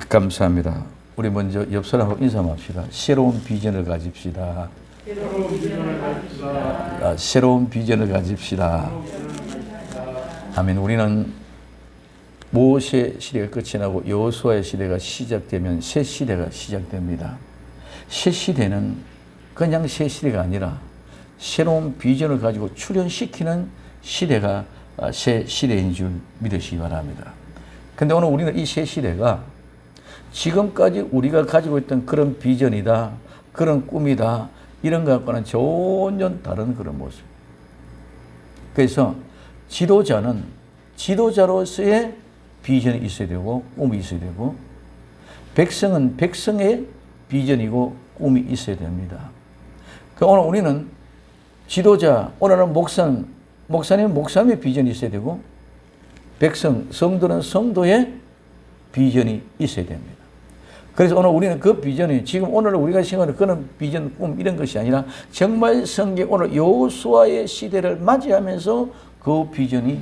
감사합니다. 우리 먼저 옆 사람하고 인사합시다. 새로운 비전을 가집시다. 새로운 비전을 가집시다. 아멘. 우리는 모세 시대가 끝이 나고 여호수아의 시대가 시작되면 새 시대가 시작됩니다. 새 시대는 그냥 새 시대가 아니라 새로운 비전을 가지고 출현시키는 시대가 새 시대인 줄 믿으시기 바랍니다. 근데 오늘 우리는 이 새 시대가 지금까지 우리가 가지고 있던 그런 비전이다, 그런 꿈이다, 이런 것과는 전혀 다른 그런 모습. 그래서 지도자는 지도자로서의 비전이 있어야 되고 꿈이 있어야 되고, 백성은 백성의 비전이고 꿈이 있어야 됩니다. 오늘 우리는 지도자, 오늘은 목사님은 목사님의 비전이 있어야 되고, 성도는 성도의 비전이 있어야 됩니다. 그래서 오늘 우리는 그 비전이 지금 오늘 우리가 생각하는 그런 비전, 꿈 이런 것이 아니라 정말 성경 오늘 여호수아의 시대를 맞이하면서 그 비전이,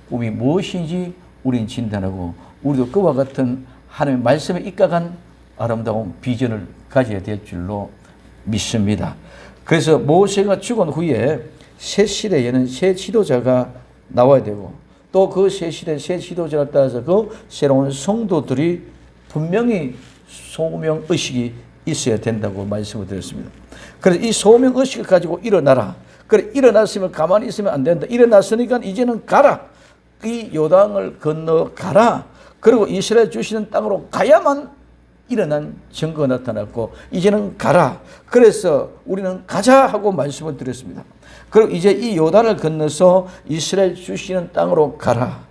꿈이 무엇인지 우리는 진단하고 우리도 그와 같은 하나님의 말씀에 입각한 아름다운 비전을 가져야 될 줄로 믿습니다. 그래서 모세가 죽은 후에 새 시대에는 새 지도자가 나와야 되고, 또 그 새 시대 새 지도자를 따라서 그 새로운 성도들이 분명히 소명의식이 있어야 된다고 말씀을 드렸습니다. 그래서 이 소명의식을 가지고 일어나라. 그래, 일어났으면 가만히 있으면 안 된다. 일어났으니까 이제는 가라. 이 요단을 건너 가라. 그리고 이스라엘 주시는 땅으로 가야만 일어난 증거가 나타났고, 이제는 가라. 그래서 우리는 가자 하고 말씀을 드렸습니다. 그리고 이제 이 요단을 건너서 이스라엘 주시는 땅으로 가라.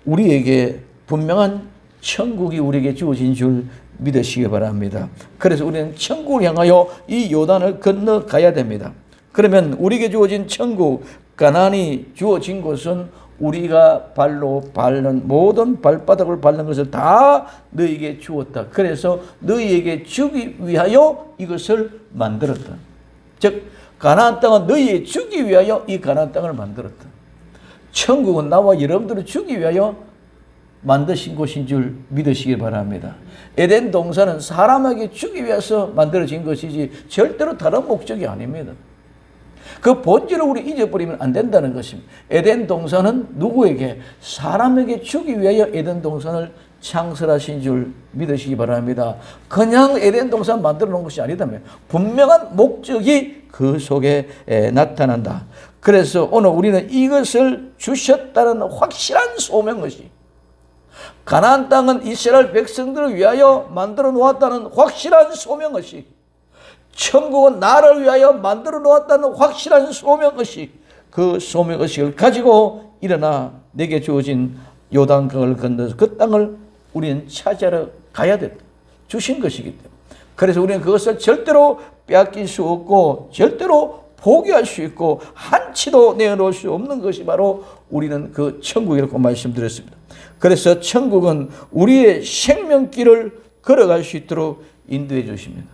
우리에게 분명한 천국이 우리에게 주어진 줄 믿으시기 바랍니다. 그래서 우리는 천국을 향하여 이 요단을 건너가야 됩니다. 그러면 우리에게 주어진 천국, 가나안이 주어진 곳은 우리가 발로 밟는 모든 발바닥을 밟는 것을 다 너희에게 주었다. 그래서 너희에게 주기 위하여 이것을 만들었다. 즉 가나안 땅은 너희에게 주기 위하여 이 가나안 땅을 만들었다. 천국은 나와 여러분들을 주기 위하여 만드신 곳인 줄 믿으시기 바랍니다. 에덴 동산은 사람에게 주기 위해서 만들어진 것이지 절대로 다른 목적이 아닙니다. 그 본질을 우리 잊어버리면 안 된다는 것입니다. 에덴 동산은 누구에게? 사람에게 주기 위하여 에덴 동산을 창설하신 줄 믿으시기 바랍니다. 그냥 에덴 동산 만들어 놓은 것이 아니다면 분명한 목적이 그 속에 나타난다. 그래서 오늘 우리는 이것을 주셨다는 확실한 소명의식, 가나안 땅은 이스라엘 백성들을 위하여 만들어 놓았다는 확실한 소명의식, 천국은 나를 위하여 만들어 놓았다는 확실한 소명의식, 그 소명의식을 가지고 일어나 내게 주어진 요단강을 건너서 그 땅을 우리는 차지하러 가야 된다. 주신 것이기 때문에. 그래서 우리는 그것을 절대로 빼앗길 수 없고 절대로 포기할 수 있고 한치도 내어놓을 수 없는 것이 바로 우리는 그 천국이라고 말씀드렸습니다. 그래서 천국은 우리의 생명길을 걸어갈 수 있도록 인도해 주십니다.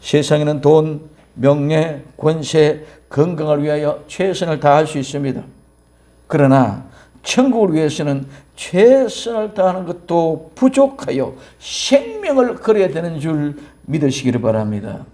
세상에는 돈, 명예, 권세, 건강을 위하여 최선을 다할 수 있습니다. 그러나 천국을 위해서는 최선을 다하는 것도 부족하여 생명을 걸어야 되는 줄 믿으시기를 바랍니다.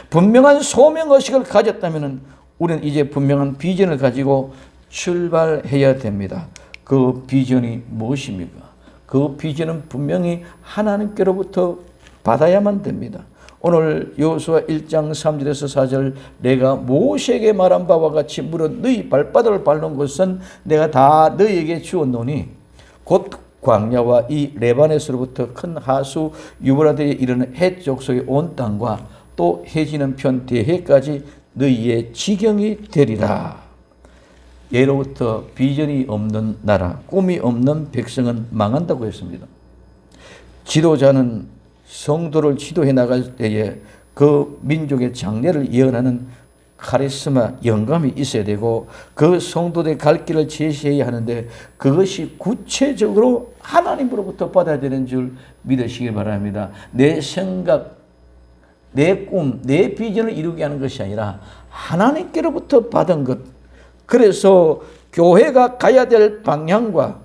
분명한 소명의식을 가졌다면 우리는 이제 분명한 비전을 가지고 출발해야 됩니다. 그 비전이 무엇입니까? 그 비전은 분명히 하나님께로부터 받아야만 됩니다. 오늘 여호수아 1장 3절에서 4절, 내가 모세에게 말한 바와 같이 물은 너희 발바닥을 밟는 곳은 내가 다 너희에게 주었노니 곧 광야와 이 레바네스로부터 큰 하수 유브라데에 이르는 해쪽 속의 온 땅과 또 해지는 편 대해까지 너희의 지경이 되리라. 예로부터 비전이 없는 나라, 꿈이 없는 백성은 망한다고 했습니다. 지도자는 성도를 지도해 나갈 때에 그 민족의 장래를 예언하는 카리스마, 영감이 있어야 되고, 그 성도들의 갈 길을 제시해야 하는데 그것이 구체적으로 하나님으로부터 받아야 되는 줄 믿으시기 바랍니다. 내 생각, 내 꿈, 내 비전을 이루게 하는 것이 아니라 하나님께로부터 받은 것. 그래서 교회가 가야 될 방향과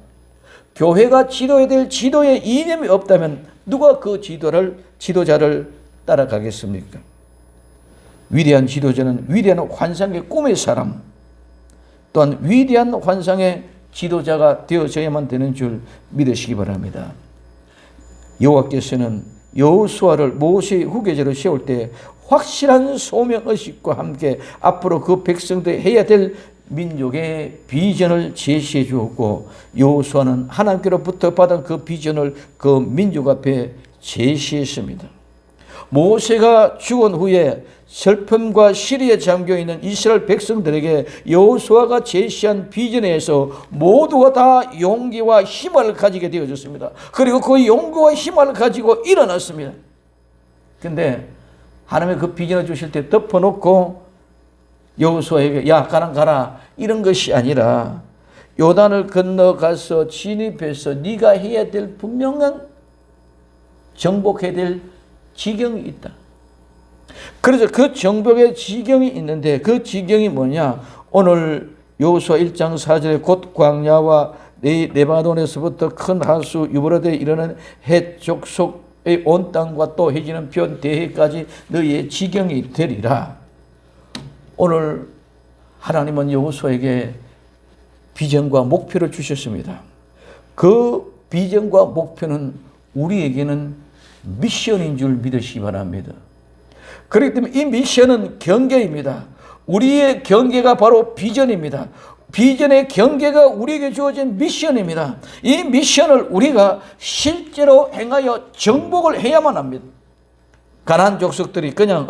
교회가 지도해야 될 지도의 이념이 없다면 누가 그 지도자를 따라가겠습니까? 위대한 지도자는 위대한 환상의 꿈의 사람, 또한 위대한 환상의 지도자가 되어져야만 되는 줄 믿으시기 바랍니다. 여호와께서는 여호수아를 모세의 후계자로 세울 때 확실한 소명의식과 함께 앞으로 그 백성들이 해야 될 민족의 비전을 제시해 주었고, 여호수아는 하나님께로부터 받은 그 비전을 그 민족 앞에 제시했습니다. 모세가 죽은 후에 슬픔과 시리에 잠겨있는 이스라엘 백성들에게 여호수아가 제시한 비전에 의해서 모두가 다 용기와 힘을 가지게 되어졌습니다. 그리고 그 용기와 힘을 가지고 일어났습니다. 근데 하나님의 그 비전을 주실 때 덮어놓고 여호수아에게 야 가라 이런 것이 아니라 요단을 건너가서 진입해서 네가 해야 될 분명한 정복해야 될 지경이 있다. 그래서 그 정복의 지경이 있는데 그 지경이 뭐냐? 오늘 여호수아 1장 4절에 곧 광야와 레바논에서부터 큰 하수 유브라데에 이르는 헷 족속의 온 땅과 또 해지는 변 대해까지 너희의 지경이 되리라. 오늘 하나님은 여호수아에게 비전과 목표를 주셨습니다. 그 비전과 목표는 우리에게는 미션인 줄 믿으시기 바랍니다. 그렇기 때문에 이 미션은 경계입니다. 우리의 경계가 바로 비전입니다. 비전의 경계가 우리에게 주어진 미션입니다. 이 미션을 우리가 실제로 행하여 정복을 해야만 합니다. 가나안 족속들이 그냥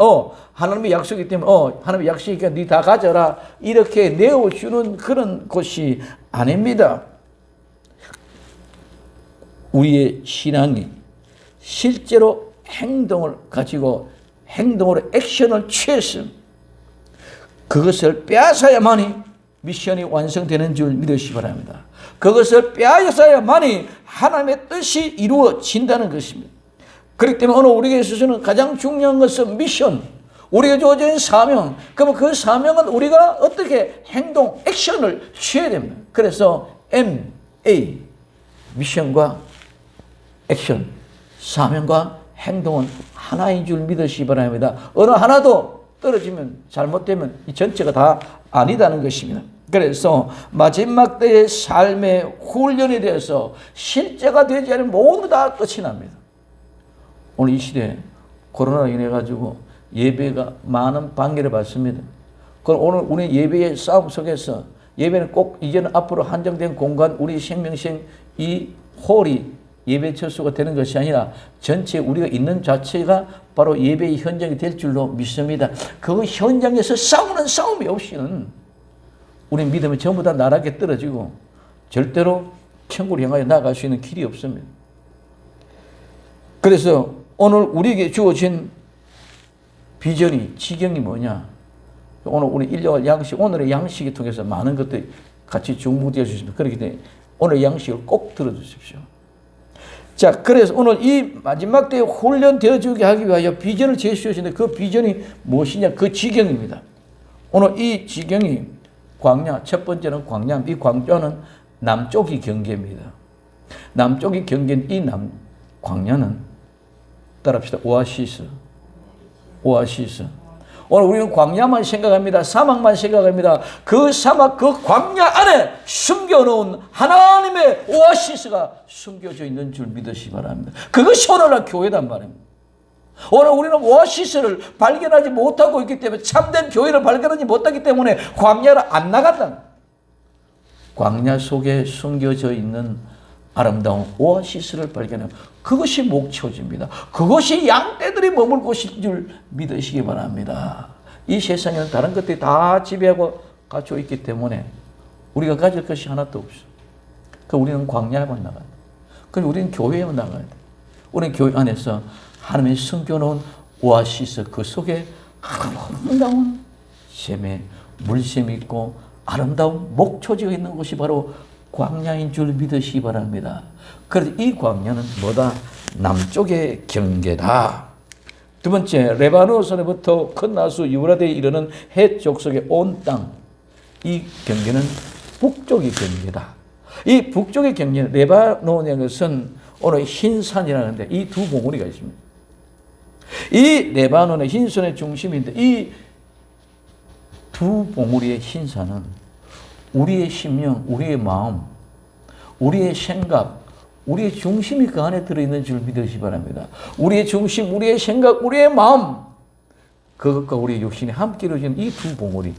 하나님의 약속이기 때문에 하나님의 약속이니까 네 다 가져라 이렇게 내어주는 그런 것이 아닙니다. 우리의 신앙이 실제로 행동을 가지고 행동으로 액션을 취해서 그것을 빼앗아야만이 미션이 완성되는 줄 믿으시기 바랍니다. 그것을 빼앗아야만이 하나님의 뜻이 이루어진다는 것입니다. 그렇기 때문에 오늘 우리에게 있어서는 가장 중요한 것은 미션, 우리가 주어진 사명. 그러면 그 사명은 우리가 어떻게 행동, 액션을 취해야 됩니다. 그래서 MA, 미션과 액션, 사명과 행동은 하나인 줄 믿으시기 바랍니다. 어느 하나도 떨어지면 잘못되면 이 전체가 다 아니다는 것입니다. 그래서 마지막 때의 삶의 훈련에 대해서 실제가 되지 않으면 모두 다 끝이 납니다. 오늘 이 시대에 코로나로 인해 가지고 예배가 많은 방해를 받습니다. 그럼 오늘 우리 예배의 싸움 속에서 예배는 꼭 이제는 앞으로 한정된 공간 우리 생명생 이 홀이 예배 처소가 되는 것이 아니라 전체 우리가 있는 자체가 바로 예배의 현장이 될 줄로 믿습니다. 그 현장에서 싸우는 싸움이 없이는 우리 믿음이 전부 다 나락에 떨어지고 절대로 천국을 향하여 나아갈 수 있는 길이 없습니다. 그래서 오늘 우리에게 주어진 비전이 지경이 뭐냐? 오늘 우리 일용할 양식, 오늘의 양식을 통해서 많은 것들이 같이 중복되어 주십니다. 그렇기 때문에 오늘 양식을 꼭 들어주십시오. 자, 그래서 오늘 이 마지막 때에 훈련되어 주게 하기 위하여 비전을 제시해 주시는데 그 비전이 무엇이냐? 그 지경입니다. 오늘 이 지경이 광야, 첫 번째는 광야, 이 광야는 남쪽이 경계입니다. 남쪽이 경계인 이 광야는 따라합시다. 오아시스. 오늘 우리는 광야만 생각합니다. 사막만 생각합니다. 그 사막, 그 광야 안에 숨겨놓은 하나님의 오아시스가 숨겨져 있는 줄 믿으시기 바랍니다. 그것이 오늘날 교회단 말입니다. 오늘 우리는 오아시스를 발견하지 못하고 있기 때문에 참된 교회를 발견하지 못하기 때문에 광야를 안 나간다. 광야 속에 숨겨져 있는 아름다운 오아시스를 발견하고 그것이 목초지입니다. 그것이 양떼들이 머물 곳인 줄 믿으시기 바랍니다. 이 세상에는 다른 것들이 다 지배하고 갖춰 있기 때문에 우리가 가질 것이 하나도 없어. 우리는 광야에만 나가야 돼. 그럼 우리는 교회에만 나가야 돼. 우리는 교회 안에서 하나님이 숨겨놓은 오아시스 그 속에 아름다운 샘에 물샘이 있고 아름다운 목초지가 있는 곳이 바로 광야인 줄 믿으시기 바랍니다. 그래서 이 광야는 뭐다? 남쪽의 경계다. 두 번째, 레바논에서부터 큰 나수 유브라데에 이르는 헷 족속의 온 땅. 이 경계는 북쪽의 경계다. 이 북쪽의 경계는 레바논의 것은 오늘 흰산이라는데 이 두 봉우리가 있습니다. 이 레바논의 흰산의 중심인데 이 두 봉우리의 흰산은 우리의 심령, 우리의 마음, 우리의 생각, 우리의 중심이 그 안에 들어있는 줄 믿으시기 바랍니다. 우리의 중심, 우리의 생각, 우리의 마음, 그것과 우리의 육신이 함께 이루어지는 이 두 봉우리.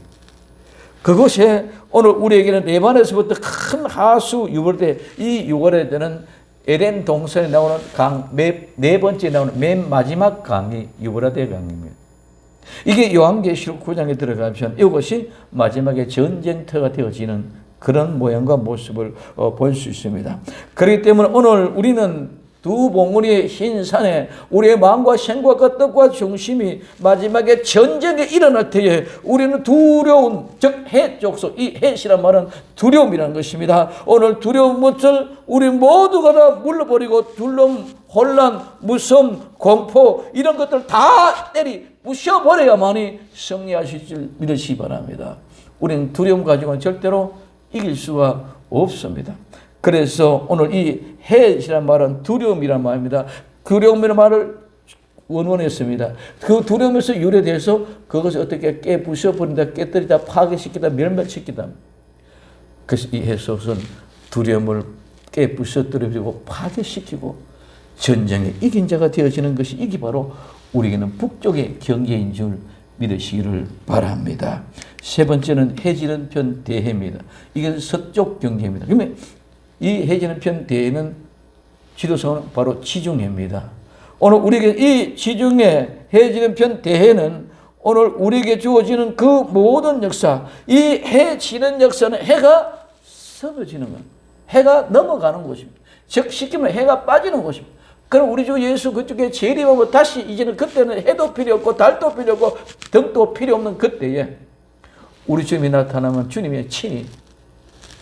그것에 오늘 우리에게는 레바논에서부터 큰 하수 유월대, 이 유월대는 에덴 동산에 나오는 강, 네 번째 나오는 맨 마지막 강이 유브라데 강입니다. 이게 요한계시록 9장에 들어가면 이것이 마지막에 전쟁터가 되어지는 그런 모양과 모습을 볼 수 있습니다. 그렇기 때문에 오늘 우리는 두 봉우리의 흰 산에 우리의 마음과 생각과 뜻과 중심이 마지막에 전쟁이 일어날 때에 우리는 두려운, 즉 해족속, 이 해시란 말은 두려움이라는 것입니다. 오늘 두려운 것을 우리 모두가 다 물러버리고 두려움, 혼란, 무서움, 공포 이런 것들 다 부셔버려야만이 승리하실 줄 믿으시기 바랍니다. 우리는 두려움 가지고는 절대로 이길 수가 없습니다. 그래서 오늘 이 해이란 말은 두려움이란 말입니다. 두려움이라는 말을 원원했습니다. 그 두려움에서 유래돼서 그것을 어떻게 부숴버린다, 깨뜨리다, 파괴시키다, 멸망시키다. 그래서 이 해석은 두려움을 부숴뜨리고 파괴시키고 전쟁에 이긴 자가 되어지는 것이 이게 바로 우리에게는 북쪽의 경계인 줄 믿으시기를 바랍니다. 세 번째는 해지는 편 대해입니다. 이게 서쪽 경계입니다. 그러면 이 해지는 편 대해는 지도성은 바로 지중해입니다. 오늘 우리에게 이 지중해 해지는 편 대해는 오늘 우리에게 주어지는 그 모든 역사, 이 해지는 역사는 해가 서버지는 것, 해가 넘어가는 곳입니다. 즉 쉽게 말해 해가 빠지는 곳입니다. 그럼 우리 주 예수 그쪽에 재림하고 다시 이제는 그때는 해도 필요 없고 달도 필요 없고 등도 필요 없는 그때에 우리 주님이 나타나면 주님의 친히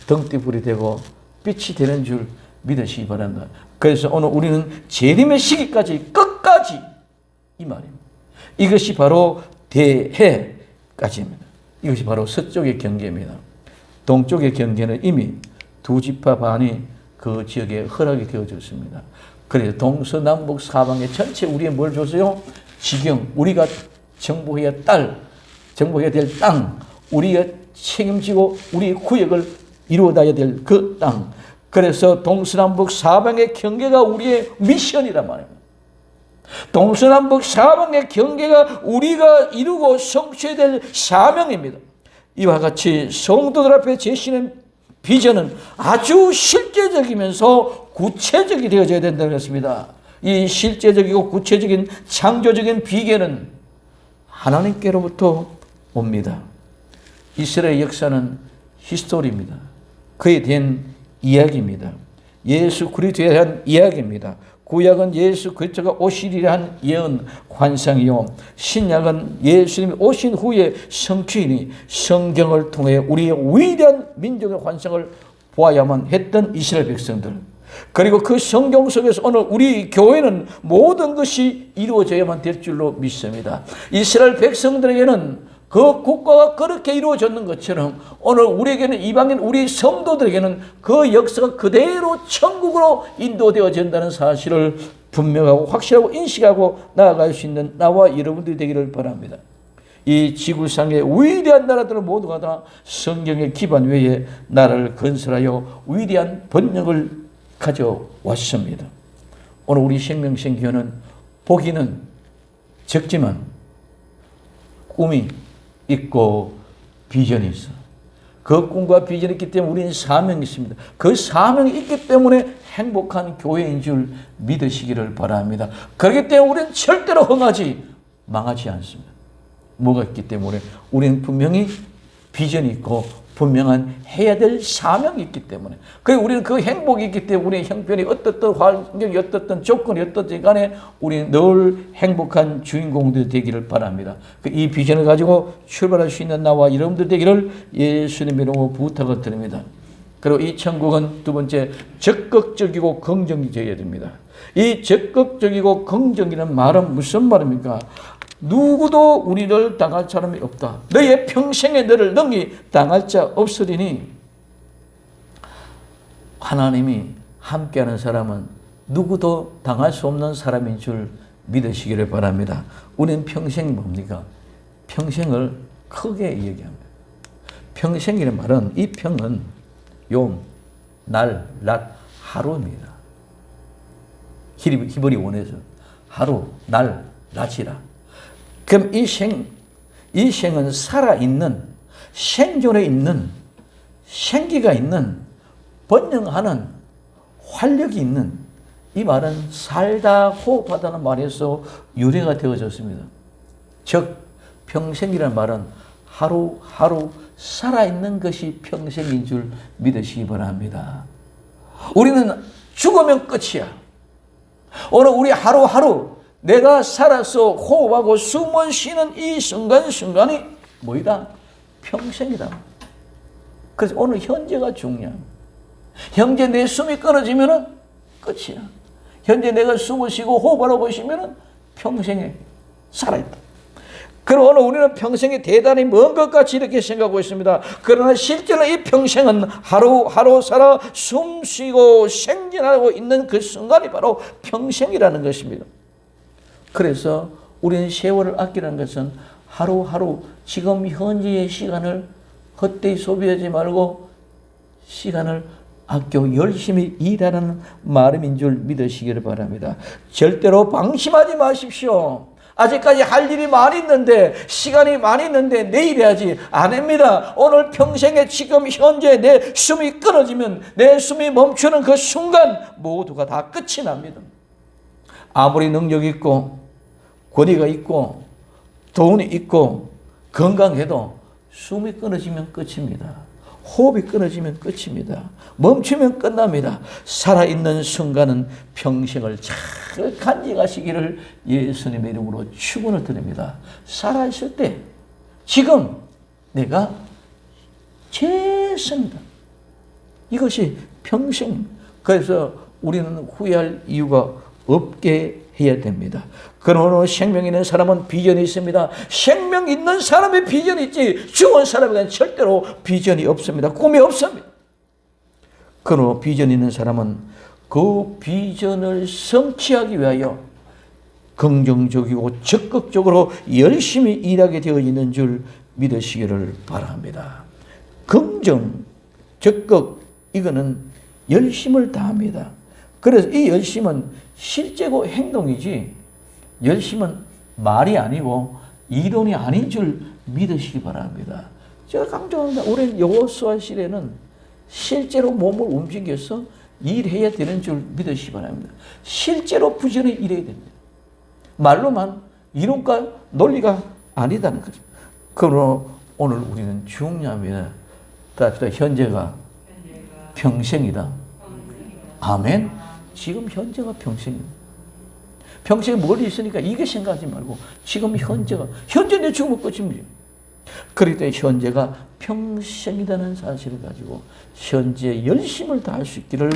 등불이 되고 빛이 되는 줄 믿으시기 바랍니다. 그래서 오늘 우리는 재림의 시기까지 끝까지 이 말입니다. 이것이 바로 대해까지입니다. 이것이 바로 서쪽의 경계입니다. 동쪽의 경계는 이미 두 지파 반이 그 지역에 허락이 되어졌습니다. 그래서 동서남북 사방에 전체 우리에 뭘 줬어요? 지경, 우리가 정복해야 될 땅, 우리가 책임지고 우리의 구역을 이루어야 될 그 땅. 그래서 동서남북 사방의 경계가 우리의 미션이란 말입니다. 동서남북 사방의 경계가 우리가 이루고 성취해야 될 사명입니다. 이와 같이 성도들 앞에 제시는 비전은 아주 실제적이면서 구체적이 되어져야 된다는 것입니다. 이 실제적이고 구체적인 창조적인 비결은 하나님께로부터 옵니다. 이스라엘 역사는 히스토리입니다. 그에 대한 이야기입니다. 예수 그리스도에 대한 이야기입니다. 구약은 예수 그리스도가 오시리라 한 예언 환상이요, 신약은 예수님이 오신 후에 성취이니 성경을 통해 우리의 위대한 민족의 환상을 보아야만 했던 이스라엘 백성들, 그리고 그 성경 속에서 오늘 우리 교회는 모든 것이 이루어져야만 될 줄로 믿습니다. 이스라엘 백성들에게는 그 국가가 그렇게 이루어졌는 것처럼 오늘 우리에게는 이방인 우리 성도들에게는 그 역사가 그대로 천국으로 인도되어진다는 사실을 분명하고 확실하고 인식하고 나아갈 수 있는 나와 여러분들이 되기를 바랍니다. 이 지구상의 위대한 나라들은 모두가 다 성경의 기반 위에 나라를 건설하여 위대한 번영을 가져왔습니다. 오늘 우리 생명생교회는 보기는 적지만 꿈이 있고 비전이 있어. 그 꿈과 비전이 있기 때문에 우리는 사명이 있습니다. 그 사명이 있기 때문에 행복한 교회인 줄 믿으시기를 바랍니다. 그렇기 때문에 우리는 절대로 망하지 않습니다. 뭐가 있기 때문에 우리는 분명히 비전이 있고 분명한 해야 될 사명이 있기 때문에, 그리고 우리는 그 행복이 있기 때문에 우리의 형편이 어떻든 환경이 어떻든 조건이 어떻든 간에 우리는 늘 행복한 주인공들이 되기를 바랍니다. 이 비전을 가지고 출발할 수 있는 나와 여러분들 되기를 예수님의 이름으로 부탁을 드립니다. 그리고 이 천국은 두 번째, 적극적이고 긍정적이어야 됩니다. 이 적극적이고 긍정이라는 말은 무슨 말입니까? 누구도 우리를 당할 사람이 없다. 너의 평생에 너를 능히 당할 자 없으리니 하나님이 함께하는 사람은 누구도 당할 수 없는 사람인 줄 믿으시기를 바랍니다. 우리는 평생이 뭡니까? 평생을 크게 얘기합니다. 평생이라는 말은 이 평은 용, 날, 낮, 하루입니다. 히브리 원에서 하루, 날, 낮이라. 그럼 이 생은 살아있는, 생존에 있는, 생기가 있는, 번영하는, 활력이 있는, 이 말은 살다 호흡하다는 말에서 유래가 되어졌습니다. 즉 평생이라는 말은 하루하루 살아있는 것이 평생인 줄 믿으시기 바랍니다. 우리는 죽으면 끝이야. 오늘 우리 하루하루 내가 살아서 호흡하고 숨을 쉬는 이 순간순간이 뭐이다? 평생이다. 그래서 오늘 현재가 중요합니다. 현재 내 숨이 끊어지면 끝이야. 현재 내가 숨을 쉬고 호흡하러 보시면 평생에 살아있다. 그럼 오늘 우리는 평생이 대단히 먼 것 같이 이렇게 생각하고 있습니다. 그러나 실제로 이 평생은 하루하루 살아 숨쉬고 생존하고 있는 그 순간이 바로 평생이라는 것입니다. 그래서 우리는 세월을 아끼라는 것은 하루하루 지금 현재의 시간을 헛되이 소비하지 말고 시간을 아껴 열심히 일하는 마음인 줄 믿으시기를 바랍니다. 절대로 방심하지 마십시오. 아직까지 할 일이 많이 있는데, 시간이 많이 있는데 내일 해야지. 아닙니다. 오늘 평생에 지금 현재 내 숨이 끊어지면, 내 숨이 멈추는 그 순간 모두가 다 끝이 납니다. 아무리 능력이 있고 권위가 있고 돈이 있고 건강해도 숨이 끊어지면 끝입니다. 호흡이 끊어지면 끝입니다. 멈추면 끝납니다. 살아있는 순간은 평생을 잘 간직하시기를 예수님의 이름으로 축원을 드립니다. 살아있을 때 지금 내가 최선이다. 이것이 평생. 그래서 우리는 후회할 이유가 없게 해야 됩니다. 그러므로 생명 있는 사람은 비전이 있습니다. 생명 있는 사람의 비전이 있지 죽은 사람에게는 절대로 비전이 없습니다. 꿈이 없습니다. 그러므로 비전 있는 사람은 그 비전을 성취하기 위하여 긍정적이고 적극적으로 열심히 일하게 되어 있는 줄 믿으시기를 바랍니다. 긍정, 적극, 이거는 열심을 다합니다. 그래서 이 열심은 실제고 행동이지 열심은 말이 아니고 이론이 아닌 줄 믿으시기 바랍니다. 제가 강조합니다. 우리 여호수아 시대는 실제로 몸을 움직여서 일해야 되는 줄 믿으시기 바랍니다. 실제로 부지런히 일해야 됩니다. 말로만 이론과 논리가 아니다는 거죠. 그러므로 오늘 우리는 중요합니다. 답시다. 현재가 평생이다. 아멘. 지금 현재가 평생입니다. 평생에 멀리 있으니까 이게 생각하지 말고 지금 현재가, 현재 내 죽으면 끝입니다. 그럴 때 현재가 평생이라는 사실을 가지고 현재 열심을 다할 수 있기를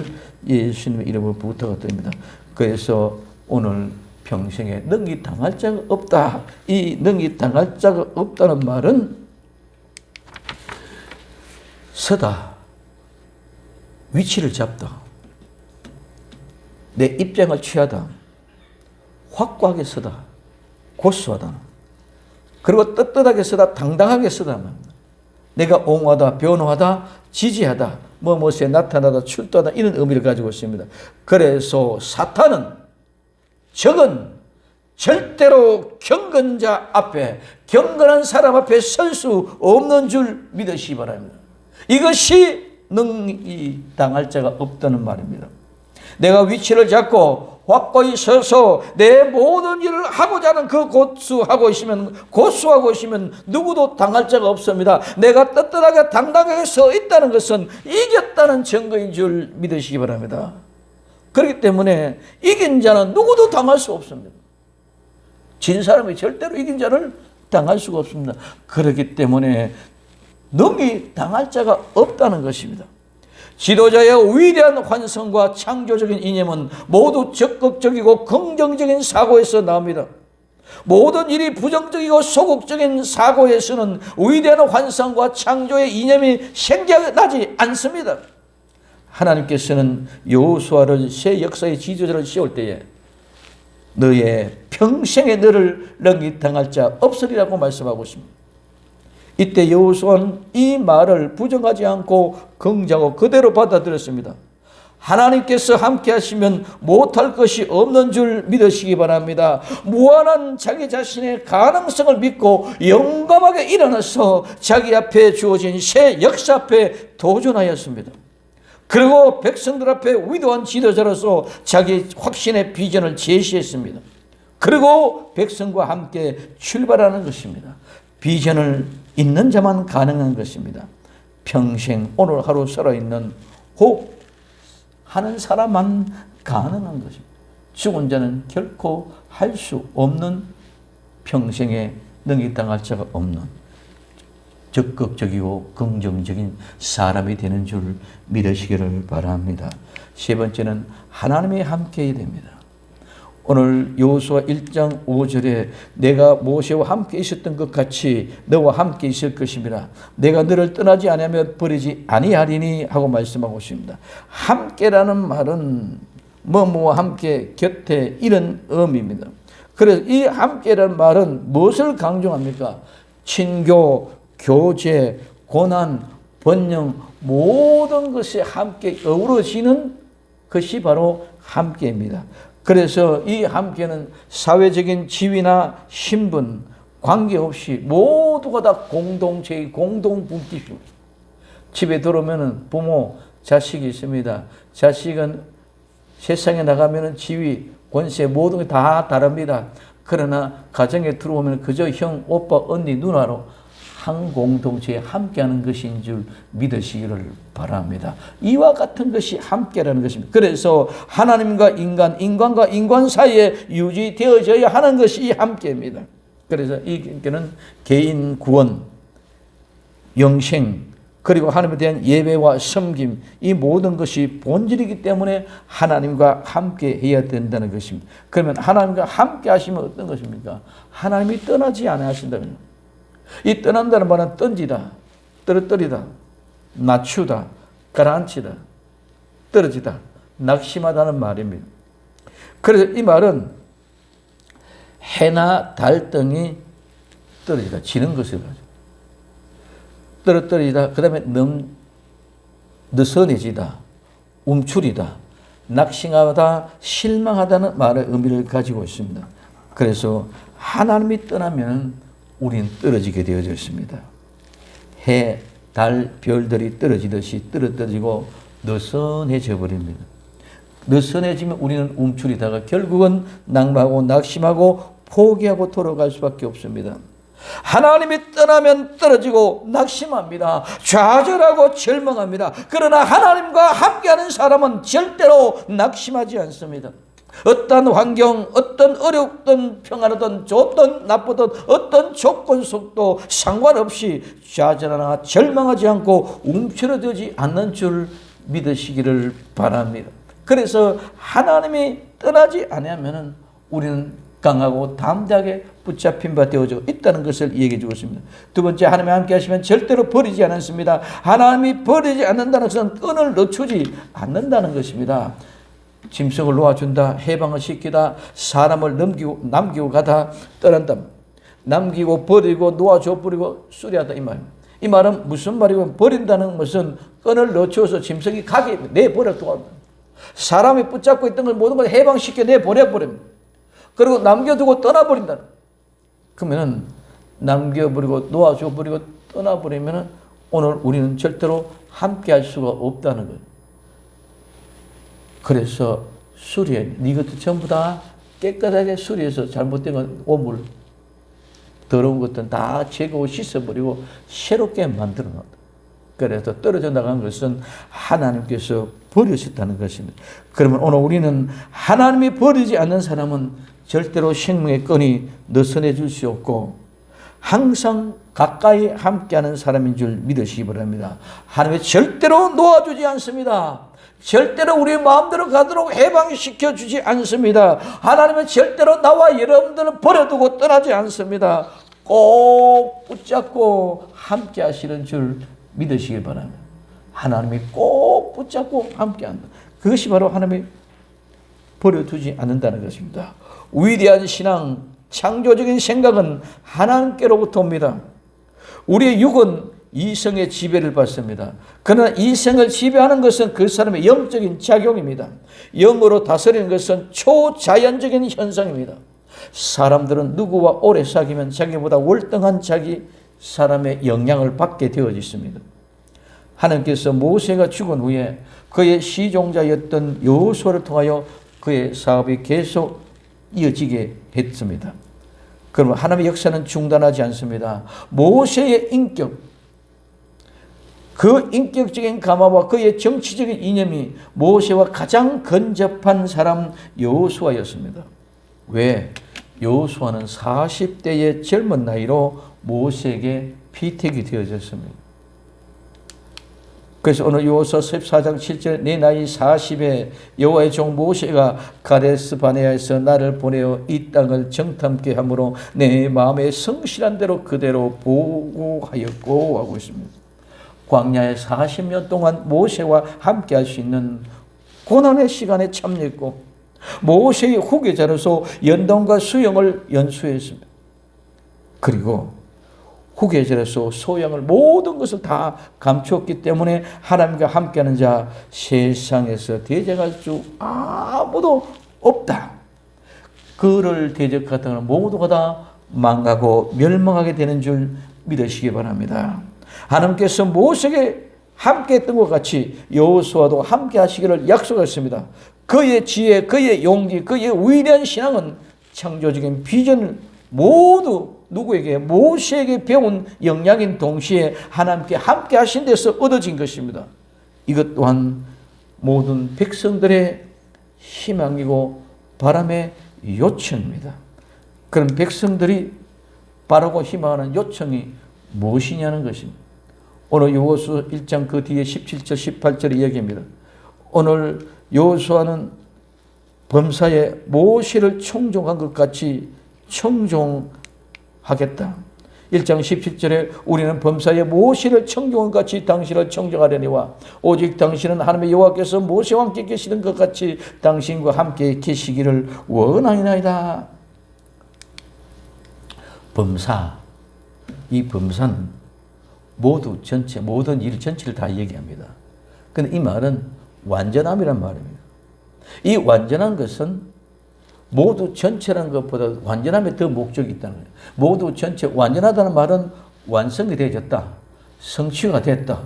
예수님의 이름으로 부탁드립니다. 그래서 오늘 평생에 능히 당할 자가 없다. 이 능히 당할 자가 없다는 말은 서다, 위치를 잡다, 내 입장을 취하다, 확고하게 서다, 고수하다, 그리고 떳떳하게 서다, 당당하게 서다. 내가 옹호하다, 변호하다, 지지하다, 무엇에 나타나다, 출두하다, 이런 의미를 가지고 있습니다. 그래서 사탄은, 적은 절대로 경건자 앞에, 경건한 사람 앞에 설 수 없는 줄 믿으시기 바랍니다. 이것이 능히 당할 자가 없다는 말입니다. 내가 위치를 잡고 확고히 서서 내 모든 일을 하고자 하는 그 고수하고 있으면 누구도 당할 자가 없습니다. 내가 떳떳하게 당당하게 서 있다는 것은 이겼다는 증거인 줄 믿으시기 바랍니다. 그렇기 때문에 이긴 자는 누구도 당할 수 없습니다. 진 사람이 절대로 이긴 자를 당할 수가 없습니다. 그렇기 때문에 능히 당할 자가 없다는 것입니다. 지도자의 위대한 환상과 창조적인 이념은 모두 적극적이고 긍정적인 사고에서 나옵니다. 모든 일이 부정적이고 소극적인 사고에서는 위대한 환상과 창조의 이념이 생겨나지 않습니다. 하나님께서는 여호수아를 새 역사의 지도자를 세울 때에 너의 평생에 너를 능히당할 자 없으리라고 말씀하고 있습니다. 이때 여호수아는 이 말을 부정하지 않고 긍정하고 그대로 받아들였습니다. 하나님께서 함께 하시면 못할 것이 없는 줄 믿으시기 바랍니다. 무한한 자기 자신의 가능성을 믿고 용감하게 일어나서 자기 앞에 주어진 새 역사 앞에 도전하였습니다. 그리고 백성들 앞에 위대한 지도자로서 자기 확신의 비전을 제시했습니다. 그리고 백성과 함께 출발하는 것입니다. 비전을 있는 자만 가능한 것입니다. 평생 오늘 하루 살아있는 혹 하는 사람만 가능한 것입니다. 죽은 자는 결코 할 수 없는, 평생에 능히 당할 자가 없는 적극적이고 긍정적인 사람이 되는 줄 믿으시기를 바랍니다. 세 번째는 하나님이 함께해야 됩니다. 오늘 여호수아 1장 5절에 내가 모세와 함께 있었던 것 같이 너와 함께 있을 것입니다. 내가 너를 떠나지 아니하며 버리지 아니하리니 하고 말씀하고 있습니다. 함께라는 말은 뭐뭐와 함께 곁에 이런 의미입니다. 그래서 이 함께라는 말은 무엇을 강조합니까? 친교, 교제, 고난, 번영 모든 것이 함께 어우러지는 것이 바로 함께입니다. 그래서 이 함께는 사회적인 지위나 신분 관계없이 모두가 다 공동체의 공동분기입니다. 집에 들어오면 부모, 자식이 있습니다. 자식은 세상에 나가면 지위, 권세 모든 게 다 다릅니다. 그러나 가정에 들어오면 그저 형, 오빠, 언니, 누나로 한 공동체에 함께하는 것인 줄 믿으시기를 바랍니다. 이와 같은 것이 함께라는 것입니다. 그래서 하나님과 인간, 인간과 인간 사이에 유지되어져야 하는 것이 이 함께입니다. 그래서 이 함께는 개인 구원, 영생, 그리고 하나님에 대한 예배와 섬김, 이 모든 것이 본질이기 때문에 하나님과 함께 해야 된다는 것입니다. 그러면 하나님과 함께 하시면 어떤 것입니까? 하나님이 떠나지 않아 하신다면, 이 떠난다는 말은 던지다, 떨어뜨리다, 낮추다, 가라앉히다, 떨어지다, 낙심하다는 말입니다. 그래서 이 말은 해나 달 등이 떨어지다, 지는 것을 가지고 떨어뜨리다, 그 다음에 느슨해지다, 움츠리다, 낙심하다, 실망하다는 말의 의미를 가지고 있습니다. 그래서 하나님이 떠나면 우리는 떨어지게 되어져 있습니다. 해, 달, 별들이 떨어지듯이 떨어지고 느슨해져 버립니다. 느슨해지면 우리는 움츠리다가 결국은 낙망하고 낙심하고 포기하고 돌아갈 수밖에 없습니다. 하나님이 떠나면 떨어지고 낙심합니다. 좌절하고 절망합니다. 그러나 하나님과 함께하는 사람은 절대로 낙심하지 않습니다. 어떤 환경, 어떤 어렵든 평안하든 좋든 나쁘든 어떤 조건 속도 상관없이 좌절하나 절망하지 않고 움츠러들지 않는 줄 믿으시기를 바랍니다. 그래서 하나님이 떠나지 않으면 우리는 강하고 담대하게 붙잡힌 바 되어져 있다는 것을 얘기해 주고 있습니다. 두 번째, 하나님이 함께 하시면 절대로 버리지 않습니다. 하나님이 버리지 않는다는 것은 끈을 늦추지 않는다는 것입니다. 짐승을 놓아준다, 해방을 시키다, 사람을 남기고 가다, 떠난다. 남기고 버리고 놓아줘 버리고 수리하다, 이 말입니다. 이 말은 무슨 말이고, 버린다는 것은 끈을 늦춰서 짐승이 가게 내버려 두고, 사람이 붙잡고 있던 걸 모든 걸 해방시켜 내버려버립니다. 그리고 남겨두고 떠나버린다. 그러면은 남겨버리고 놓아줘 버리고 떠나버리면은 오늘 우리는 절대로 함께 할 수가 없다는 거예요. 그래서 수리해. 이것도 전부 다 깨끗하게 수리해서 잘못된 건 오물, 더러운 것들은 다 제거하고 씻어버리고 새롭게 만들어 놓는다. 그래서 떨어져 나간 것은 하나님께서 버리셨다는 것입니다. 그러면 오늘 우리는 하나님이 버리지 않는 사람은 절대로 생명의 끈이 느슨해질 수 없고 항상 가까이 함께하는 사람인 줄 믿으시기 바랍니다. 하나님이 절대로 놓아주지 않습니다. 절대로 우리 마음대로 가도록 해방시켜 주지 않습니다. 하나님은 절대로 나와 여러분들을 버려두고 떠나지 않습니다. 꼭 붙잡고 함께 하시는 줄 믿으시기 바랍니다. 하나님이 꼭 붙잡고 함께한다. 그것이 바로 하나님이 버려두지 않는다는 것입니다. 위대한 신앙, 창조적인 생각은 하나님께로부터 옵니다. 우리의 육은 이성의 지배를 받습니다. 그러나 이성을 지배하는 것은 그 사람의 영적인 작용입니다. 영으로 다스리는 것은 초자연적인 현상입니다. 사람들은 누구와 오래 사귀면 자기보다 월등한 자기 사람의 영향을 받게 되어졌습니다. 하나님께서 모세가 죽은 후에 그의 시종자였던 여호수아를 통하여 그의 사업이 계속 이어지게 했습니다. 그러면 하나님의 역사는 중단하지 않습니다. 모세의 인격, 그 인격적인 감화와 그의 정치적인 이념이 모세와 가장 근접한 사람 여호수아였습니다. 왜? 여호수아는 40대의 젊은 나이로 모세에게 피택이 되어졌습니다. 그래서 오늘 여호수아 14장 7절에 내 나이 40에 여호와의 종 모세가 가데스 바네아에서 나를 보내어 이 땅을 정탐케 함으로 내 마음에 성실한 대로 그대로 보고하였고 하고 있습니다. 광야에 40년 동안 모세와 함께 할 수 있는 고난의 시간에 참여했고 모세의 후계자로서 연단과 수영을 연수했습니다. 그리고 후계자로서 소양을 모든 것을 다 감추었기 때문에 하나님과 함께하는 자 세상에서 대적할 수 아무도 없다. 그를 대적하다가 모두가 다 망하고 멸망하게 되는 줄 믿으시기 바랍니다. 하나님께서 모세에게 함께했던 것 같이 여호수아도 함께하시기를 약속했습니다. 그의 지혜, 그의 용기, 그의 위대한 신앙은 창조적인 비전을 모두 누구에게? 모세에게 배운 역량인 동시에 하나님께 함께 하신 데서 얻어진 것입니다. 이것 또한 모든 백성들의 희망이고 바람의 요청입니다. 그럼 백성들이 바라고 희망하는 요청이 무엇이냐는 것입니다. 오늘 여호수아 1장 그 뒤에 17절 18절의 이야기입니다. 오늘 여호수아는 범사에 모세를 청종한 것 같이 청종하겠다. 1장 17절에 우리는 범사에 모세를 청종한 것 같이 당신을 청종하려니와 오직 당신은 하나님의 여호와께서 모세와 함께 계시는 것 같이 당신과 함께 계시기를 원하나이다. 범사, 이 범사는 모두 전체 모든 일 전체를 다 얘기합니다. 그런데 이 말은 완전함이란 말입니다. 이 완전한 것은 모두 전체라는 것보다 완전함에 더 목적이 있다는 거예요. 모두 전체 완전하다는 말은 완성이 되어졌다, 성취가 됐다,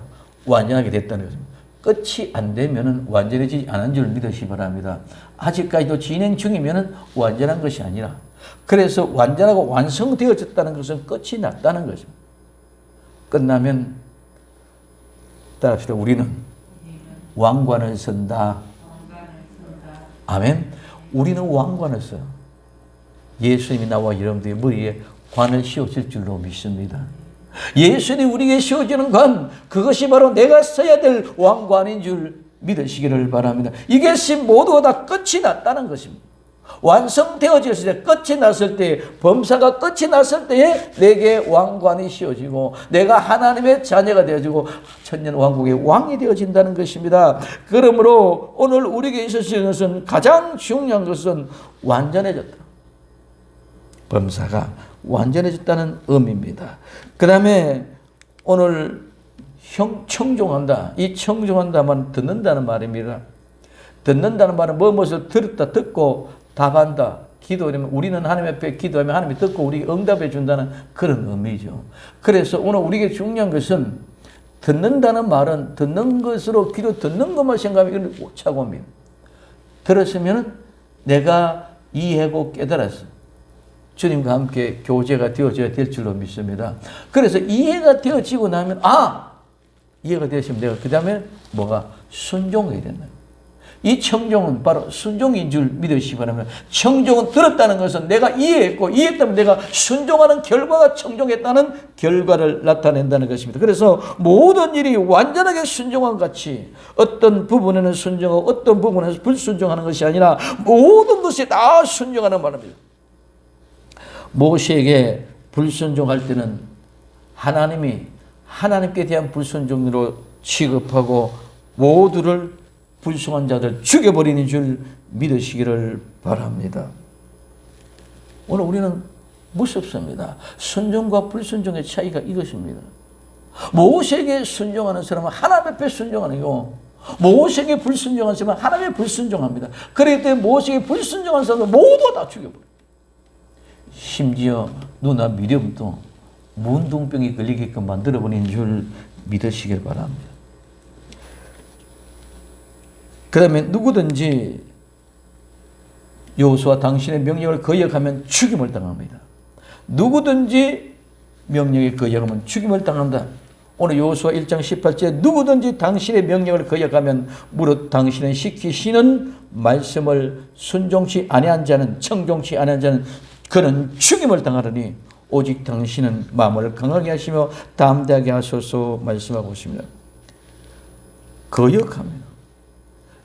완전하게 됐다는 것입니다. 끝이 안 되면 완전해지지 않은 줄 믿으시기 바랍니다. 아직까지도 진행 중이면 완전한 것이 아니라, 그래서 완전하고 완성되어졌다는 것은 끝이 났다는 것입니다. 끝나면 따라합시다. 우리는 왕관을 쓴다. 아멘. 우리는 왕관을 써요. 예수님이 나와 여러분들의 머리에 관을 씌워줄 줄로 믿습니다. 예수님이 우리에게 씌워주는 관, 그것이 바로 내가 써야 될 왕관인 줄 믿으시기를 바랍니다. 이것이 모두 다 끝이 났다는 것입니다. 완성되어졌을 때, 끝이 났을 때, 범사가 끝이 났을 때에 내게 왕관이 씌워지고 내가 하나님의 자녀가 되어지고 천년왕국의 왕이 되어진다는 것입니다. 그러므로 오늘 우리에게 있어서 것은 가장 중요한 것은 완전해졌다. 범사가 완전해졌다는 의미입니다. 그 다음에 오늘 청종한다. 이 청종한다만 듣는다는 말입니다. 듣는다는 말은 무엇을 들었다, 듣고 답한다. 기도하면 우리는 하나님 앞에 기도하면 하나님이 듣고 우리에게 응답해 준다는 그런 의미죠. 그래서 오늘 우리에게 중요한 것은 듣는다는 말은 듣는 것으로 기도 듣는 것만 생각하면 이건 오차고입니다. 들었으면 내가 이해하고 깨달았어. 주님과 함께 교제가 되어져야 될 줄로 믿습니다. 그래서 이해가 되어지고 나면 이해가 되었으면 내가 그 다음에 뭐가 순종해야 된다. 이 청종은 바로 순종인 줄 믿으시기 바랍니다. 청종은 들었다는 것은 내가 이해했고 이해했다면 내가 순종하는 결과가 청종했다는 결과를 나타낸다는 것입니다. 그래서 모든 일이 완전하게 순종한 같이 어떤 부분에는 순종하고 어떤 부분에서 불순종하는 것이 아니라 모든 것이 다 순종하는 말입니다. 모세에게 불순종할 때는 하나님이 하나님께 대한 불순종으로 취급하고 모두를 불순한 자들 죽여버리는 줄 믿으시기를 바랍니다. 오늘 우리는 무섭습니다. 순종과 불순종의 차이가 이것입니다. 모세에게 순종하는 사람은 하나님 앞에 순종하는 거, 모세에게 불순종하는 사람은 하나님에 불순종합니다. 그렇기 때문에 모세에게 불순종하는 사람은 모두 다 죽여버려요. 심지어 누나 미렴도 문둥병이 걸리게끔 만들어버린 줄 믿으시길 바랍니다. 그 다음에 누구든지 여호수아 당신의 명령을 거역하면 죽임을 당합니다. 누구든지 명령에 거역하면 죽임을 당한다. 오늘 여호수아 1장 18절에 누구든지 당신의 명령을 거역하면 무릇 당신은 시키시는 말씀을 순종치 아니한 자는, 청종치 아니한 자는 그는 죽임을 당하리니 오직 당신은 마음을 강하게 하시며 담대하게 하소서 말씀하고 있습니다. 거역합니다.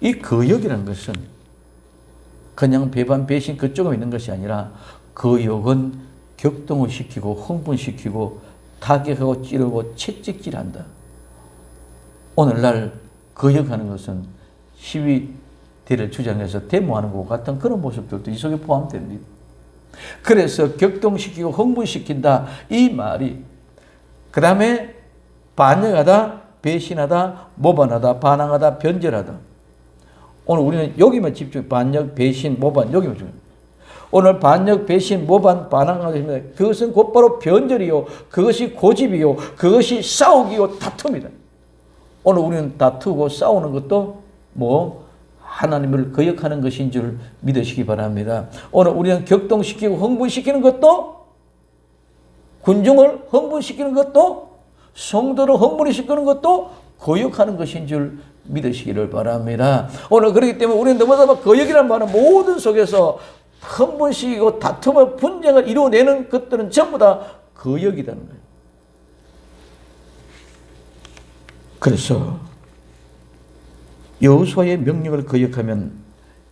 이 거역이라는 것은 그냥 배반 배신 그쪽에 있는 것이 아니라 거역은 격동을 시키고 흥분시키고 타격하고 찌르고 채찍질한다. 오늘날 거역하는 것은 시위대를 주장해서 데모하는 것 같은 그런 모습들도 이 속에 포함됩니다. 그래서 격동시키고 흥분시킨다 이 말이, 그 다음에 반역하다, 배신하다, 모반하다, 반항하다, 변절하다. 오늘 우리는 여기만 집중, 반역, 배신, 모반, 여기만 집중. 오늘 반역, 배신, 모반, 반항하다. 그것은 곧바로 변절이요, 그것이 고집이요, 그것이 싸우기요, 다툼이다. 오늘 우리는 다투고 싸우는 것도 하나님을 거역하는 것인 줄 믿으시기 바랍니다. 오늘 우리는 격동시키고 흥분시키는 것도, 군중을 흥분시키는 것도, 성도를 흥분시키는 것도 거역하는 것인 줄 믿으시기를 바랍니다. 오늘 그렇기 때문에 우리는 너무나 거역이라는 말은 모든 속에서 흥분시키고 다툼을, 분쟁을 이루어내는 것들은 전부 다 거역이라는 거예요. 그래서 여호수아의 명령을 거역하면,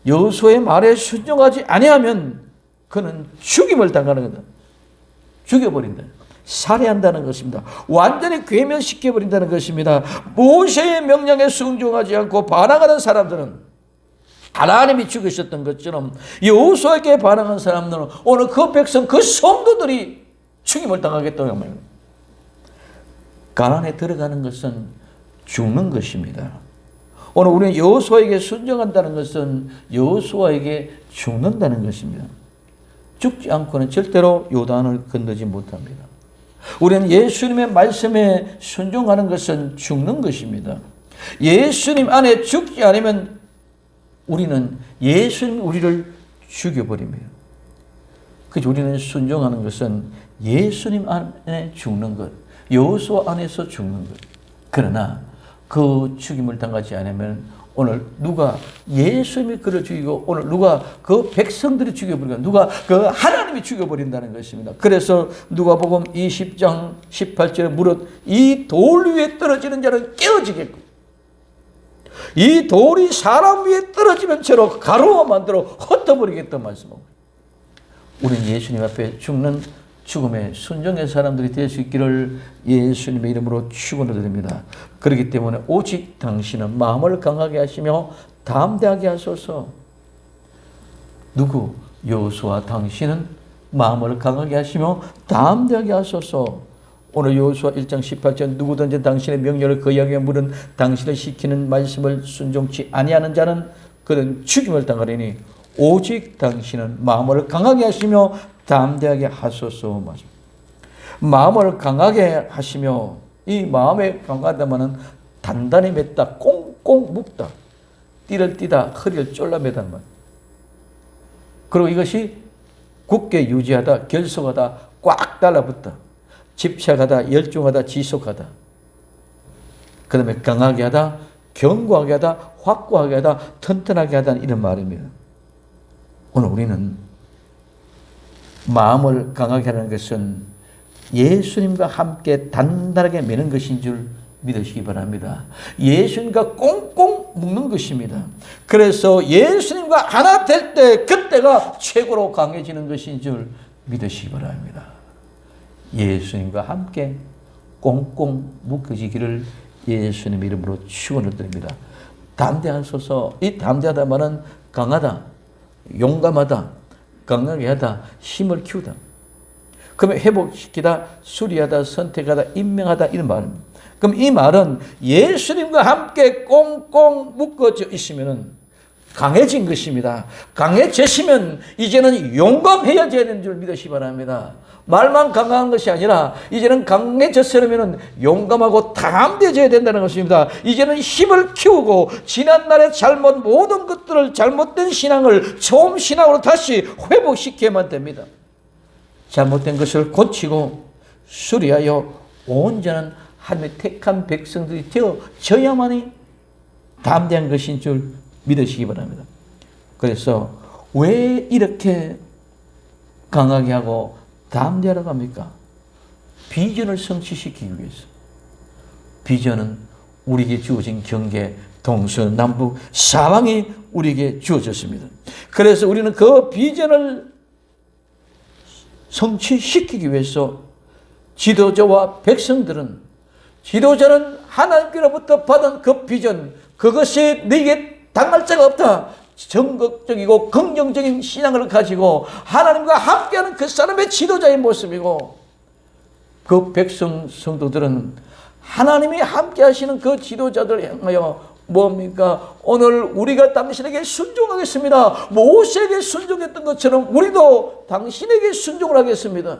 여호수아의 말에 순종하지 아니하면 그는 죽임을 당하는 거다. 죽여버린다. 살해한다는 것입니다. 완전히 괴멸시켜버린다는 것입니다. 모세의 명령에 순종하지 않고 반항하는 사람들은 하나님이 죽이셨던 것처럼 여호수아에게 반항한 사람들은 오늘 그 백성, 그 성도들이 죽임을 당하겠다는 말입니다. 가나안에 들어가는 것은 죽는 것입니다. 오늘 우리는 여호수아에게 순종한다는 것은 여호수아에게 죽는다는 것입니다. 죽지 않고는 절대로 요단을 건너지 못합니다. 우리는 예수님의 말씀에 순종하는 것은 죽는 것입니다. 예수님 안에 죽지 않으면 우리는 예수님이 우리를 죽여버립니다. 그래서 우리는 순종하는 것은 예수님 안에 죽는 것, 여호수아 안에서 죽는 것. 그러나 그 죽임을 당하지 않으면 오늘 누가 예수님이 그를 죽이고 오늘 누가 그 백성들이 죽여버리고 누가 그 하나님이 죽여버린다는 것입니다. 그래서 누가복음 20장 18절에 무릇 이 돌 위에 떨어지는 자는 깨어지겠고 이 돌이 사람 위에 떨어지면 저로 가루와 만들어 흩어버리겠다는 말씀입니다. 우리는 예수님 앞에 죽는 죽음의 순종의 사람들이 될 수 있기를 예수님의 이름으로 축원을 드립니다. 그렇기 때문에 오직 당신은 마음을 강하게 하시며 담대하게 하소서. 누구? 여호수아 당신은 마음을 강하게 하시며 담대하게 하소서. 오늘 여호수아 1장 18절 누구든지 당신의 명령을 거역하며 물은 당신을 시키는 말씀을 순종치 아니하는 자는 그는 죽임을 당하리니 오직 당신은 마음을 강하게 하시며 담대하게 하소서. 마음을 강하게 하시며, 이 마음에 강하다면은 단단히 맺다, 꽁꽁 묶다, 띠를 띠다, 허리를 졸라매다는 말. 그리고 이것이 굳게 유지하다, 결속하다, 꽉 달라붙다, 집착하다, 열중하다, 지속하다. 그 다음에 강하게 하다, 견고하게 하다, 확고하게 하다, 튼튼하게 하다, 이런 말입니다. 오늘 우리는 마음을 강하게 하는 것은 예수님과 함께 단단하게 매는 것인 줄 믿으시기 바랍니다. 예수님과 꽁꽁 묶는 것입니다. 그래서 예수님과 하나 될 때 그때가 최고로 강해지는 것인 줄 믿으시기 바랍니다. 예수님과 함께 꽁꽁 묶어지기를 예수님 이름으로 축원을 드립니다. 담대하소서. 이 담대하다 말은 강하다, 용감하다, 강하게 하다, 힘을 키우다. 그러면 회복시키다, 수리하다, 선택하다, 임명하다 이런 말입니다. 그럼 이 말은 예수님과 함께 꽁꽁 묶어져 있으면 강해진 것입니다. 강해지시면 이제는 용감해야 되는 줄 믿으시기 바랍니다. 말만 강한 것이 아니라 이제는 강해졌으면 용감하고 담대해져야 된다는 것입니다. 이제는 힘을 키우고 지난날의 모든 것들을 잘못된 신앙을 처음 신앙으로 다시 회복시켜야만 됩니다. 잘못된 것을 고치고 수리하여 온전한 하나님의 택한 백성들이 되어져야만이 담대한 것인 줄 믿으시기 바랍니다. 그래서 왜 이렇게 강하게 하고 담대하라고 합니까? 비전을 성취시키기 위해서. 비전은 우리에게 주어진 경계, 동서남북, 사방이 우리에게 주어졌습니다. 그래서 우리는 그 비전을 성취시키기 위해서 지도자와 백성들은, 지도자는 하나님께로부터 받은 그 비전, 그것이 너에게 당할 자가 없다. 적극적이고 긍정적인 신앙을 가지고 하나님과 함께하는 그 사람의 지도자의 모습이고, 그 백성 성도들은 하나님이 함께 하시는 그 지도자들 향하여 뭡니까? 오늘 우리가 당신에게 순종하겠습니다. 모세에게 순종했던 것처럼 우리도 당신에게 순종을 하겠습니다.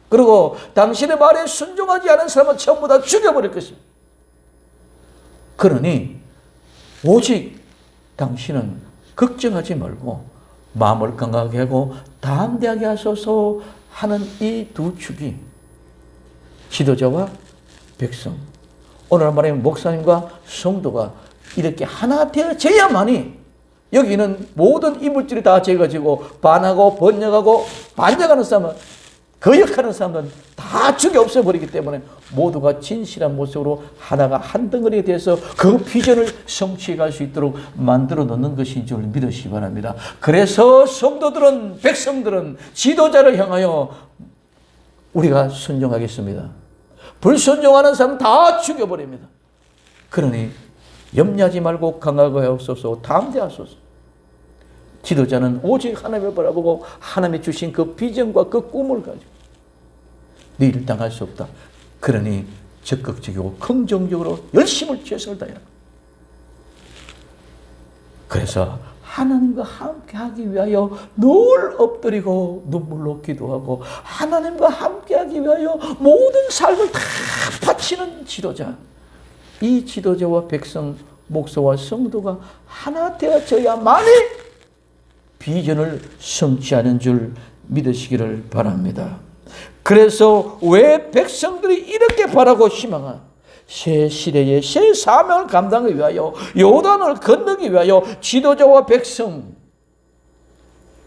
그리고 당신의 말에 순종하지 않은 사람은 전부 다 죽여버릴 것입니다. 그러니 오직 당신은 걱정하지 말고 마음을 강하게 하고 담대하게 하소서 하는 이 두 축이 지도자와 백성, 오늘 말하면 목사님과 성도가 이렇게 하나 되어져야만이 여기는 모든 이물질이 다 재가지고 반하고 번역하고 반역하는 사람은, 거역하는 사람들은 다 죽여 없애버리기 때문에 모두가 진실한 모습으로 하나가 한 덩어리가 돼서 그 비전을 성취해 갈 수 있도록 만들어 놓는 것인 줄 믿으시기 바랍니다. 그래서 성도들은, 백성들은 지도자를 향하여 우리가 순종하겠습니다. 불순종하는 사람 다 죽여버립니다. 그러니 염려하지 말고 강하게 하소서, 담대하소서. 지도자는 오직 하나님을 바라보고 하나님이 주신 그 비전과 그 꿈을 가지고 네 일을 당할 수 없다. 그러니 적극적이고 긍정적으로 열심을 최선을 다해라. 그래서 하나님과 함께 하기 위하여 늘 엎드리고 눈물로 기도하고 하나님과 함께 하기 위하여 모든 삶을 다 바치는 지도자. 이 지도자와 백성, 목사와 성도가 하나 되어져야만이 비전을 성취하는 줄 믿으시기를 바랍니다. 그래서 왜 백성들이 이렇게 바라고 희망한 새 시대의 새 사명을 감당하기 위하여, 요단을 건너기 위하여 지도자와 백성,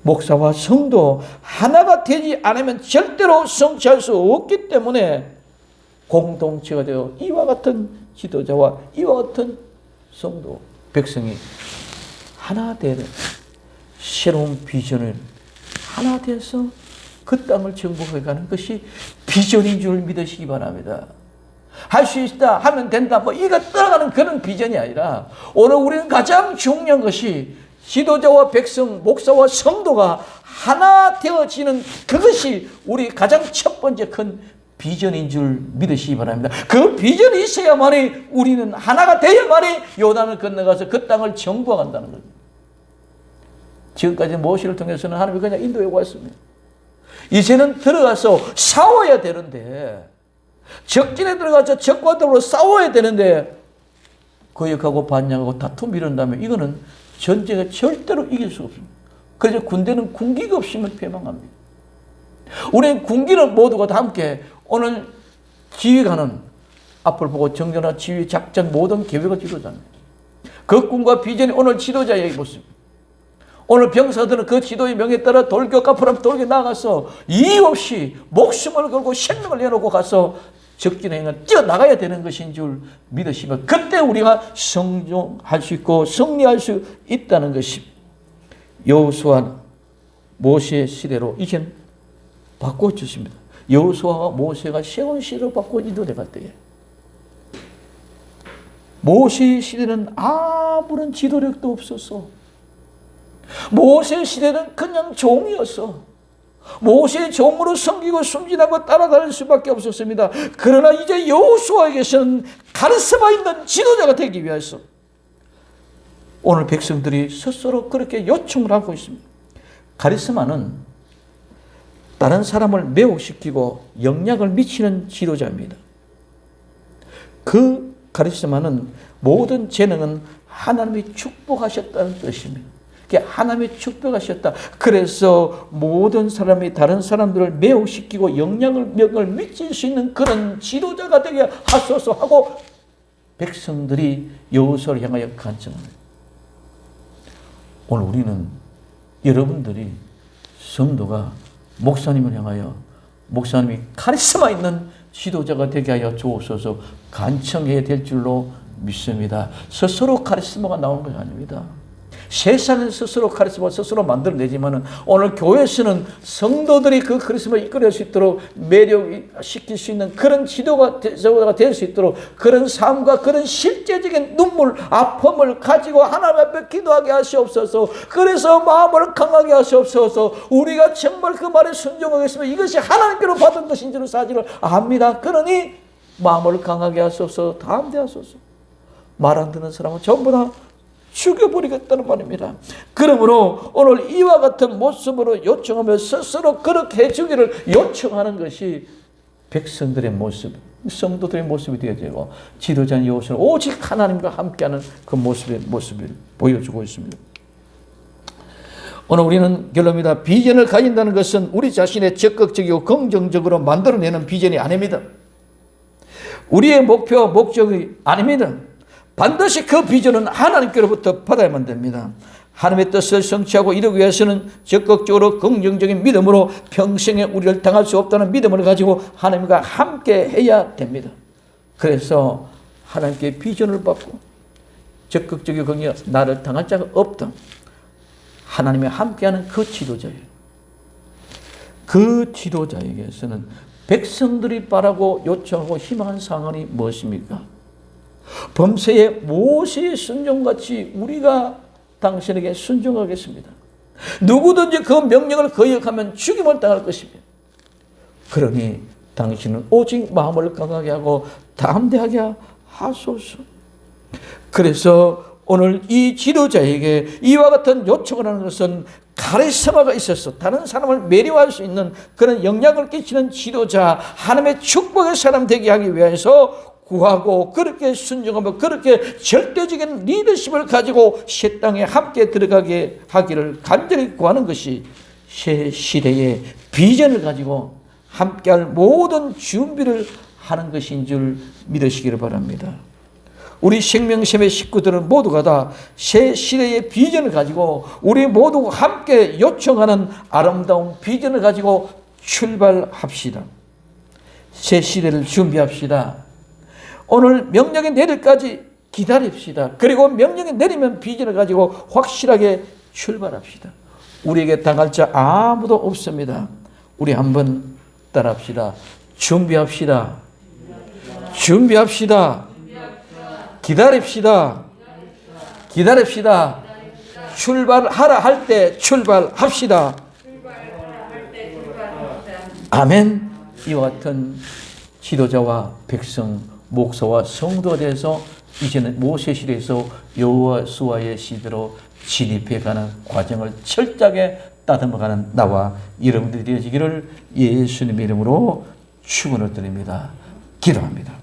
목사와 성도 하나가 되지 않으면 절대로 성취할 수 없기 때문에 공동체가 되어 이와 같은 지도자와 이와 같은 성도, 백성이 하나 되는 새로운 비전을 하나 돼서 그 땅을 정복해 가는 것이 비전인 줄 믿으시기 바랍니다. 할 수 있다, 하면 된다, 이거 따라가는 그런 비전이 아니라 오늘 우리는 가장 중요한 것이 지도자와 백성, 목사와 성도가 하나 되어지는 그것이 우리 가장 첫 번째 큰 비전인 줄 믿으시기 바랍니다. 그 비전이 있어야만이 우리는 하나가 되어야만이 요단을 건너가서 그 땅을 정복한다는 거예요. 지금까지 모세를 통해서는 하나님이 그냥 인도해 왔습니다. 이제는 들어가서 싸워야 되는데, 적진에 들어가서 적과 더불어 싸워야 되는데 거역하고 반역하고 다툼 이런다면 이거는 전쟁에 절대로 이길 수 없습니다. 그래서 군대는 군기가 없으면 패망합니다. 우리는 군기는 모두가 다 함께 오늘 지휘관은 앞을 보고 정전화 지휘 작전 모든 계획을 지도자입니다. 그 꿈과 비전이 오늘 지도자의 모습입니다. 오늘 병사들은 그 지도의 명에 따라 돌격 앞으로 돌격 나가서 이유 없이 목숨을 걸고 생명을 내놓고 가서 적진에 행을 뛰어나가야 되는 것인 줄 믿으시면 그때 우리가 성공할 수 있고 승리할 수 있다는 것입니다. 여호수아 모세 시대로 이젠 바꿔주십니다. 여호수아와 모세가 세운 시대로 바꿔 인도돼 갈 때에 모세의 시대는 아무런 지도력도 없었어. 모세의 시대는 그냥 종이었어. 모세의 종으로 섬기고 순진하고 따라다닐 수밖에 없었습니다. 그러나 이제 여호수아에게서는 카리스마 있는 지도자가 되기 위해서 오늘 백성들이 스스로 그렇게 요청을 하고 있습니다. 카리스마는 다른 사람을 매혹시키고 영향을 미치는 지도자입니다. 그 카리스마는 모든 재능은 하나님이 축복하셨다는 뜻입니다. 하나님이 축복하셨다. 그래서 모든 사람이 다른 사람들을 매혹시키고 영향을 미칠 수 있는 그런 지도자가 되게 하소서 하고 백성들이 여호수아를 향하여 간청합니다. 오늘 우리는 여러분들이 성도가 목사님을 향하여 목사님이 카리스마 있는 지도자가 되게 하여 주옵소서 간청해야 될 줄로 믿습니다. 스스로 카리스마가 나오는 것이 아닙니다. 세상은 스스로 카리스마 스스로 만들어내지만 오늘 교회에서는 성도들이 그 카리스마를 이끌어낼 수 있도록 매력시킬 수 있는 그런 지도가 될 수 있도록 그런 삶과 그런 실제적인 눈물, 아픔을 가지고 하나님 앞에 기도하게 하시옵소서. 그래서 마음을 강하게 하시옵소서. 우리가 정말 그 말에 순종하겠으면 이것이 하나님께로 받은 것인 줄 사실을 압니다. 그러니 마음을 강하게 하소서. 담대하소서. 말 안 듣는 사람은 전부 다 죽여버리겠다는 말입니다. 그러므로 오늘 이와 같은 모습으로 요청하며 스스로 그렇게 해주기를 요청하는 것이 백성들의 모습, 성도들의 모습이 되어지고 지도자인 여호수아는 오직 하나님과 함께하는 그 모습을 보여주고 있습니다. 오늘 우리는 결론입니다. 비전을 가진다는 것은 우리 자신의 적극적이고 긍정적으로 만들어내는 비전이 아닙니다. 우리의 목표, 목적이 아닙니다. 반드시 그 비전은 하나님께로부터 받아야만 됩니다. 하나님의 뜻을 성취하고 이루기 위해서는 적극적으로 긍정적인 믿음으로 평생에 우리를 당할 수 없다는 믿음을 가지고 하나님과 함께 해야 됩니다. 그래서 하나님께 비전을 받고 적극적이고 긍정 나를 당할 자가 없다. 하나님과 함께하는 그 지도자예요. 그 지도자에게서는 백성들이 바라고 요청하고 희망한 상황이 무엇입니까? 범세의 모세의 순종같이 우리가 당신에게 순종하겠습니다. 누구든지 그 명령을 거역하면 죽임을 당할 것입니다. 그러니 당신은 오직 마음을 강하게 하고 담대하게 하소서. 그래서 오늘 이 지도자에게 이와 같은 요청을 하는 것은 카리스마가 있어서 다른 사람을 매료할 수 있는 그런 영향을 끼치는 지도자, 하나님의 축복의 사람 되게 하기 위해서 구하고 그렇게 순종하며 그렇게 절대적인 리더십을 가지고 새 땅에 함께 들어가게 하기를 간절히 구하는 것이 새 시대의 비전을 가지고 함께할 모든 준비를 하는 것인 줄 믿으시기를 바랍니다. 우리 생명샘의 식구들은 모두가 다 새 시대의 비전을 가지고 우리 모두가 함께 요청하는 아름다운 비전을 가지고 출발합시다. 새 시대를 준비합시다. 오늘 명령이 내릴까지 기다립시다. 그리고 명령이 내리면 비전을 가지고 확실하게 출발합시다. 우리에게 당할 자 아무도 없습니다. 우리 한번 따라합시다. 준비합시다. 준비합시다. 기다립시다. 기다립시다. 출발하라 할 때 출발합시다. 아멘. 이와 같은 지도자와 백성, 목사와 성도에 대해서 이제는 모세 시대에서 여호수아의 시대로 진입해가는 과정을 철저하게 따듬어가는 나와 여러분들이 되어지기를 예수님의 이름으로 축원을 드립니다. 기도합니다.